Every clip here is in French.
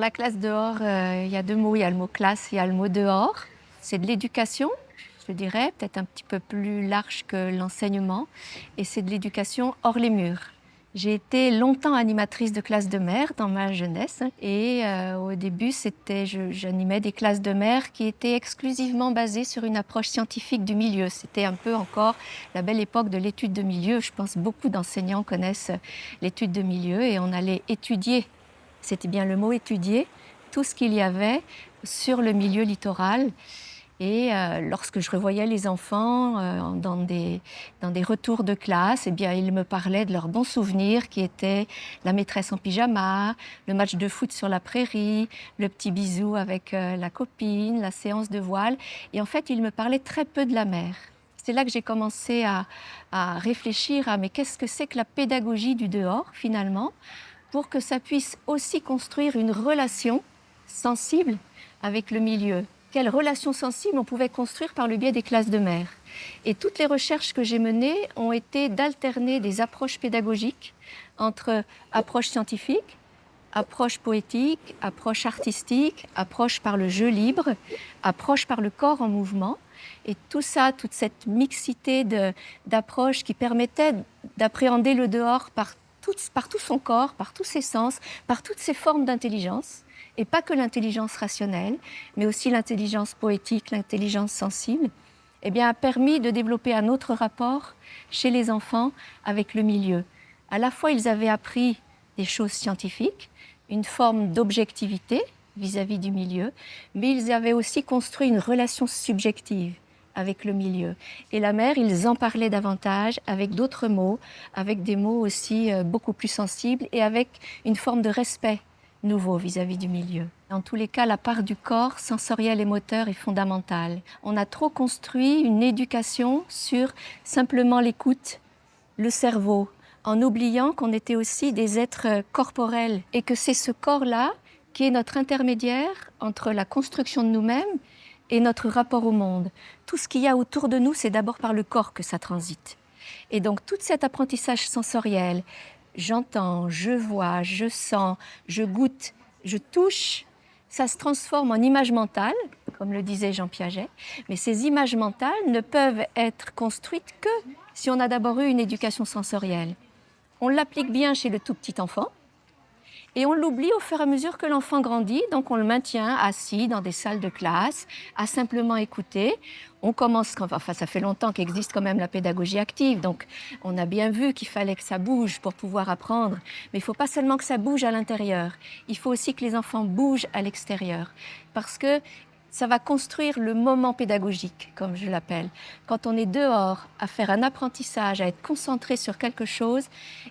la classe dehors, il y a deux mots. Il y a le mot classe, il y a le mot dehors. C'est de l'éducation, je dirais, peut-être un petit peu plus large que l'enseignement. Et c'est de l'éducation hors les murs. J'ai été longtemps animatrice de classe de mer dans ma jeunesse. Et au début, j'animais des classes de mer qui étaient exclusivement basées sur une approche scientifique du milieu. C'était un peu encore la belle époque de l'étude de milieu. Je pense que beaucoup d'enseignants connaissent l'étude de milieu et on allait étudier, c'était bien le mot étudier, tout ce qu'il y avait sur le milieu littoral. Et lorsque je revoyais les enfants dans des retours de classe, eh bien, ils me parlaient de leurs bons souvenirs qui étaient la maîtresse en pyjama, le match de foot sur la prairie, le petit bisou avec la copine, la séance de voile. Et en fait, ils me parlaient très peu de la mer. C'est là que j'ai commencé à réfléchir à mais qu'est-ce que c'est que la pédagogie du dehors finalement, pour que ça puisse aussi construire une relation sensible avec le milieu. Quelle relation sensible on pouvait construire par le biais des classes de mer. Et toutes les recherches que j'ai menées ont été d'alterner des approches pédagogiques entre approche scientifique, approche poétique, approche artistique, approche par le jeu libre, approche par le corps en mouvement. Et tout ça, toute cette mixité d'approches qui permettait d'appréhender le dehors par tout son corps, par tous ses sens, par toutes ses formes d'intelligence. Et pas que l'intelligence rationnelle, mais aussi l'intelligence poétique, l'intelligence sensible, eh bien, a permis de développer un autre rapport chez les enfants avec le milieu. À la fois, ils avaient appris des choses scientifiques, une forme d'objectivité vis-à-vis du milieu, mais ils avaient aussi construit une relation subjective avec le milieu. Et la mer, ils en parlaient davantage avec d'autres mots, avec des mots aussi beaucoup plus sensibles et avec une forme de respect nouveau vis-à-vis du milieu. Dans tous les cas, la part du corps sensoriel et moteur est fondamentale. On a trop construit une éducation sur simplement l'écoute, le cerveau, en oubliant qu'on était aussi des êtres corporels et que c'est ce corps-là qui est notre intermédiaire entre la construction de nous-mêmes et notre rapport au monde. Tout ce qu'il y a autour de nous, c'est d'abord par le corps que ça transite. Et donc tout cet apprentissage sensoriel, j'entends, je vois, je sens, je goûte, je touche, ça se transforme en images mentales, comme le disait Jean Piaget. Mais ces images mentales ne peuvent être construites que si on a d'abord eu une éducation sensorielle. On l'applique bien chez le tout petit enfant et on l'oublie au fur et à mesure que l'enfant grandit. Donc on le maintient assis dans des salles de classe, à simplement écouter. On commence, enfin ça fait longtemps qu'existe quand même la pédagogie active, donc on a bien vu qu'il fallait que ça bouge pour pouvoir apprendre. Mais il ne faut pas seulement que ça bouge à l'intérieur, il faut aussi que les enfants bougent à l'extérieur. Parce que ça va construire le moment pédagogique, comme je l'appelle. Quand on est dehors à faire un apprentissage, à être concentré sur quelque chose,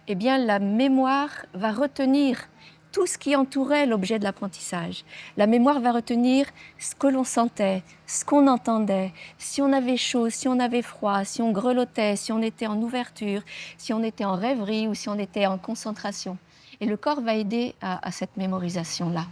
eh bien la mémoire va retenir tout ce qui entourait l'objet de l'apprentissage. La mémoire va retenir ce que l'on sentait, ce qu'on entendait, si on avait chaud, si on avait froid, si on grelottait, si on était en ouverture, si on était en rêverie ou si on était en concentration. Et le corps va aider à cette mémorisation-là.